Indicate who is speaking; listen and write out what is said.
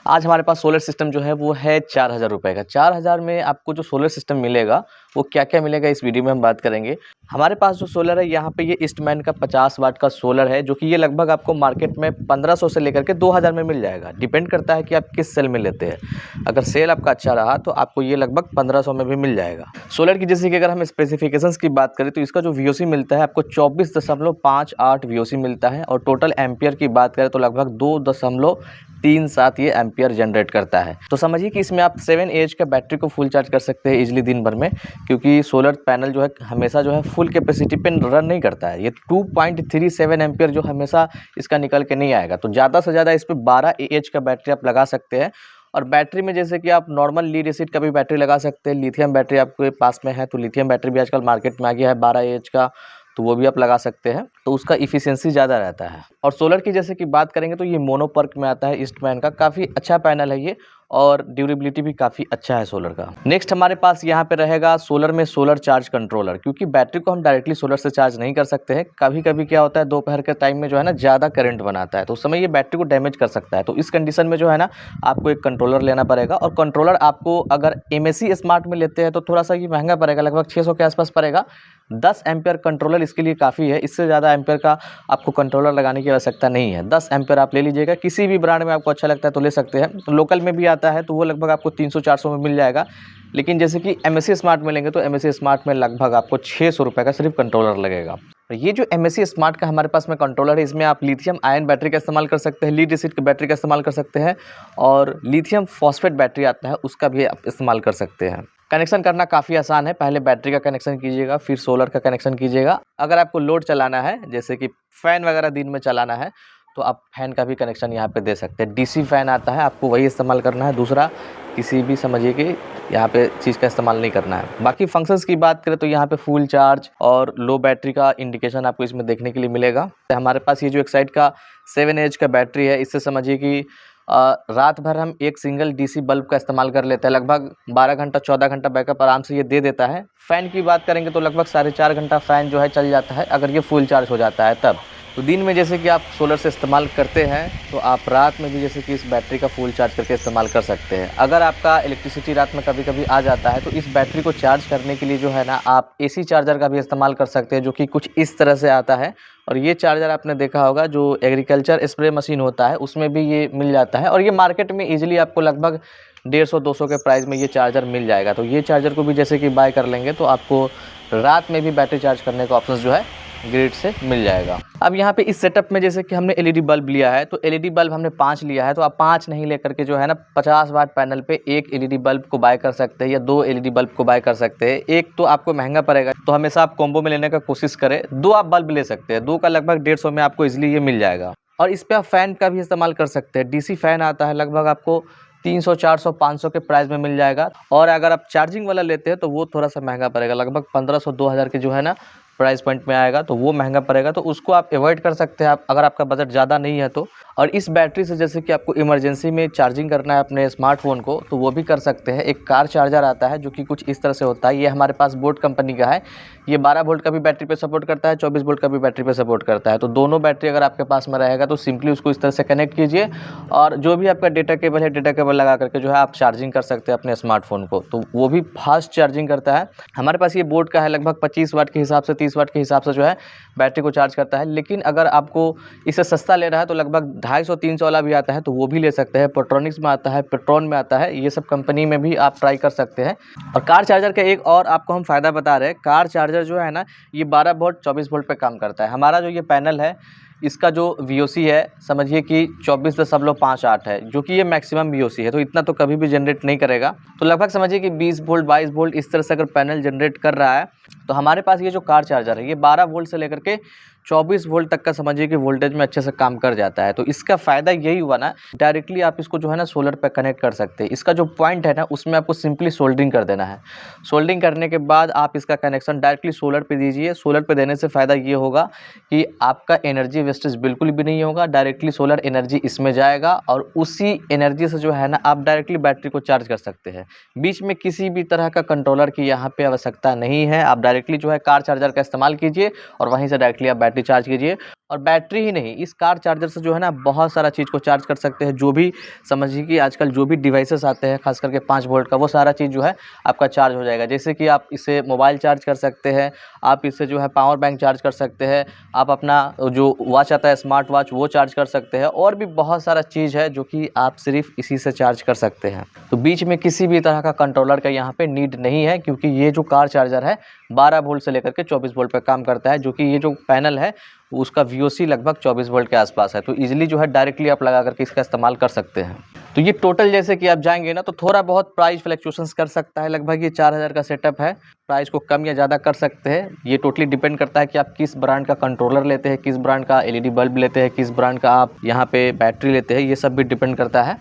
Speaker 1: आज हमारे पास solar system जो है वो है 4000 रुपये का। 4000 में आपको जो सोलर सिस्टम मिलेगा वो क्या क्या मिलेगा इस वीडियो में हम बात करेंगे। हमारे पास जो सोलर है यहाँ पे ये ईस्टमैन का 50 वाट का सोलर है, जो कि ये लगभग आपको मार्केट में 1500 से लेकर के 2000 में मिल जाएगा। डिपेंड करता है कि आप किस सेल में लेते हैं। अगर सेल आपका अच्छा रहा तो आपको ये लगभग 1500 में भी मिल जाएगा। सोलर की जैसे कि अगर हम स्पेसिफिकेशंस की बात करें तो इसका जो वीओसी मिलता है आपको 24.58 वीओसी मिलता है, और टोटल एम्पियर की बात करें तो लगभग 2.37 ये एम्पियर जनरेट करता है। तो समझिए कि इसमें आप 7 का बैटरी को फुल चार्ज कर सकते हैं इजीली दिन भर में, क्योंकि सोलर पैनल जो है हमेशा जो है फुल कैपेसिटी पे रन नहीं करता है। ये 2.37 एम्पियर जो हमेशा इसका निकल के नहीं आएगा। तो ज़्यादा से ज़्यादा इस पर 12 का बैटरी आप लगा सकते हैं। और बैटरी में जैसे कि आप नॉर्मल लीड एसिड का भी बैटरी लगा सकते हैं, लिथियम बैटरी आपके पास में है तो लिथियम बैटरी भी आजकल मार्केट में आ गया है 12 का, तो वो भी आप लगा सकते हैं, तो उसका इफ़िशियंसी ज़्यादा रहता है। और सोलर की जैसे कि बात करेंगे तो ये मोनोपर्क में आता है ईस्टमैन का, काफ़ी अच्छा पैनल है ये, और ड्यूरेबिलिटी भी काफ़ी अच्छा है सोलर का। नेक्स्ट हमारे पास यहाँ पे रहेगा सोलर में सोलर चार्ज कंट्रोलर, क्योंकि बैटरी को हम डायरेक्टली सोलर से चार्ज नहीं कर सकते हैं। कभी कभी क्या होता है दोपहर के टाइम में जो है ना ज़्यादा करंट बनाता है, तो उस समय ये बैटरी को डैमेज कर सकता है। तो इस कंडीशन में जो है ना आपको एक कंट्रोलर लेना पड़ेगा, और कंट्रोलर आपको अगर MSC स्मार्ट में लेते हैं तो थोड़ा सा ये महंगा पड़ेगा, लगभग 600 के आसपास पड़ेगा। 10 एम्पियर कंट्रोलर इसके लिए काफ़ी है, इससे ज़्यादा एम्पियर का आपको कंट्रोलर लगाने की आवश्यकता नहीं है। 10 एम्पियर आप ले लीजिएगा, किसी भी ब्रांड में आपको अच्छा लगता है तो ले सकते हैं। तो लोकल में भी आता है तो वो लगभग आपको 300-400 में मिल जाएगा। लेकिन जैसे कि MSC स्मार्ट में लेंगे तो MSC स्मार्ट में लगभग आपको 600 रुपये का सिर्फ कंट्रोलर लगेगा। ये जो MSC स्मार्ट का हमारे पास में कंट्रोलर है, इसमें आप लिथियम आयन बैटरी का इस्तेमाल कर सकते हैं, लीड एसिड की बैटरी का इस्तेमाल कर सकते हैं, और लिथियम फॉस्फेट बैटरी आता है उसका भी आप इस्तेमाल कर सकते हैं। कनेक्शन करना काफ़ी आसान है, पहले बैटरी का कनेक्शन कीजिएगा, फिर सोलर का कनेक्शन कीजिएगा। अगर आपको लोड चलाना है, जैसे कि फ़ैन वगैरह दिन में चलाना है, तो आप फैन का भी कनेक्शन यहाँ पे दे सकते हैं। DC फैन आता है, आपको वही इस्तेमाल करना है, दूसरा किसी भी समझिए कि यहाँ पे चीज़ का इस्तेमाल नहीं करना है। बाकी फंक्शंस की बात करें तो यहाँ पे फुल चार्ज और लो बैटरी का इंडिकेशन आपको इसमें देखने के लिए मिलेगा। हमारे पास ये जो एक साइड का 7 का बैटरी है, इससे समझिए कि रात भर हम एक सिंगल DC बल्ब का इस्तेमाल कर लेते हैं, लगभग 12 घंटा 14 घंटा बैकअप आराम से ये दे देता है। फ़ैन की बात करेंगे तो लगभग 4.5 घंटा फ़ैन जो है चल जाता है, अगर ये फुल चार्ज हो जाता है तब। तो दिन में जैसे कि आप सोलर से इस्तेमाल करते हैं तो आप रात में भी जैसे कि इस बैटरी का फुल चार्ज करके इस्तेमाल कर सकते हैं। अगर आपका इलेक्ट्रिसिटी रात में कभी कभी आ जाता है तो इस बैटरी को चार्ज करने के लिए जो है ना आप AC चार्जर का भी इस्तेमाल कर सकते हैं, जो कि कुछ इस तरह से आता है। और ये चार्जर आपने देखा होगा जो एग्रीकल्चर स्प्रे मशीन होता है उसमें भी ये मिल जाता है, और ये मार्केट में ईजिली आपको लगभग 150-200 के प्राइस में ये चार्जर मिल जाएगा। तो ये चार्जर को भी जैसे कि बाय कर लेंगे तो आपको रात में भी बैटरी चार्ज करने का ऑप्शन जो है ग्रिड से मिल जाएगा। अब यहाँ पे इस सेटअप में जैसे कि हमने LED बल्ब लिया है, तो LED बल्ब हमने 5 लिया है, तो आप 5 नहीं लेकर के जो है ना 50 वाट पैनल पे एक LED बल्ब को बाय कर सकते हैं, या 2 LED बल्ब को बाय कर सकते हैं। एक तो आपको महंगा पड़ेगा, तो हमेशा आप कॉम्बो में लेने का कोशिश करें। 2 आप बल्ब ले सकते हैं, 2 का लगभग 150 में आपको इजीली ये मिल जाएगा। और इस पर आप फ़ैन का भी इस्तेमाल कर सकते हैं। DC फ़ैन आता है, लगभग आपको 300, 400, 500 के प्राइस में मिल जाएगा। और अगर आप चार्जिंग वाला लेते हैं तो वो थोड़ा सा महंगा पड़ेगा, लगभग 1500, 2000 के जो है ना प्राइस पॉइंट में आएगा, तो वो महंगा पड़ेगा, तो उसको आप अवॉइड कर सकते हैं आप, अगर आपका बजट ज़्यादा नहीं है तो। और इस बैटरी से जैसे कि आपको इमरजेंसी में चार्जिंग करना है अपने स्मार्टफोन को, तो वो भी कर सकते हैं। एक कार चार्जर आता है जो कि कुछ इस तरह से होता है, ये हमारे पास बोट कंपनी का है। ये 12 वोल्ट का भी बैटरी पे सपोर्ट करता है, 24 वोल्ट का भी बैटरी पे सपोर्ट करता है। तो दोनों बैटरी अगर आपके पास में रहेगा तो सिंपली उसको इस तरह से कनेक्ट कीजिए, और जो भी आपका डेटा केबल है, डेटा केबल लगा करके जो है आप चार्जिंग कर सकते हैं अपने स्मार्टफोन को, तो वो भी फास्ट चार्जिंग करता है। हमारे पास ये बोट का है, लगभग 25 वाट के हिसाब से 30 वाट के हिसाब से जो है बैटरी को चार्ज करता है। लेकिन अगर आपको इससे सस्ता लेना है तो लगभग 250-300 वाला भी आता है, तो वो भी ले सकते हैं। पेट्रोनिक्स में आता है, पेट्रोन में आता है, ये सब कंपनी में भी आप ट्राई कर सकते हैं। और कार चार्जर का एक और आपको हम फ़ायदा बता रहे हैं, कार चार्जर जो है ना ये 12 वोल्ट 24 वोल्ट पे काम करता है। हमारा जो ये पैनल है इसका जो VOC है समझिए कि 24.58 है, जो कि ये मैक्सिमम VOC है, तो इतना तो कभी भी जनरेट नहीं करेगा। तो लगभग समझिए कि 20 वोल्ट 22 वोल्ट इस तरह से अगर पैनल जनरेट कर रहा है, तो हमारे पास ये जो कार चार्जर है ये 12 वोल्ट से लेकर के 24 वोल्ट तक का समझिए कि वोल्टेज में अच्छे से काम कर जाता है। तो इसका फ़ायदा यही हुआ ना, डायरेक्टली आप इसको जो है ना सोलर पे कनेक्ट कर सकते हैं। इसका जो पॉइंट है ना उसमें आपको सिंपली सोल्डरिंग कर देना है। सोल्डरिंग करने के बाद आप इसका कनेक्शन डायरेक्टली सोलर पे दीजिए। सोलर पे देने से फ़ायदा ये होगा कि आपका एनर्जी वेस्टेज बिल्कुल भी नहीं होगा, डायरेक्टली सोलर एनर्जी इसमें जाएगा, और उसी एनर्जी से जो है ना आप डायरेक्टली बैटरी को चार्ज कर सकते हैं। बीच में किसी भी तरह का कंट्रोलर की यहाँ पे आवश्यकता नहीं है। आप आप डायरेक्टली जो है कार चार्जर का इस्तेमाल कीजिए और वहीं से डायरेक्टली आप बैटरी चार्ज कीजिए। और बैटरी ही नहीं, इस कार चार्जर से जो है ना बहुत सारा चीज़ को चार्ज कर सकते हैं। जो भी समझिए कि आजकल जो भी डिवाइसेस आते हैं खास करके 5 वोल्ट का, वो सारा चीज़ जो है आपका चार्ज हो जाएगा। जैसे कि आप इससे मोबाइल चार्ज कर सकते हैं, आप इससे जो है पावर बैंक चार्ज कर सकते हैं, आप अपना जो वॉच आता है स्मार्ट वॉच वो चार्ज कर सकते हैं, और भी बहुत सारा चीज़ है जो कि आप सिर्फ इसी से चार्ज कर सकते हैं। तो बीच में किसी भी तरह का कंट्रोलर का यहाँ पे नीड नहीं है, क्योंकि ये जो कार चार्जर है 12 वोल्ट से लेकर के 24 वोल्ट पे काम करता है, जो कि ये जो पैनल है उसका VOC लगभग 24 वोल्ट के आसपास है। तो ईजिली जो है डायरेक्टली आप लगा करके इसका इस्तेमाल कर सकते हैं। तो ये टोटल जैसे कि आप जाएंगे ना तो थोड़ा बहुत प्राइस फ्लक्चुएशंस कर सकता है। लगभग ये 4000 का सेटअप है, प्राइस को कम या ज़्यादा कर सकते हैं। ये टोटली डिपेंड करता है कि आप किस ब्रांड का कंट्रोलर लेते हैं, किस ब्रांड का LED बल्ब लेते हैं, किस ब्रांड का आप यहाँ पे बैटरी लेते हैं, ये सब भी डिपेंड करता है।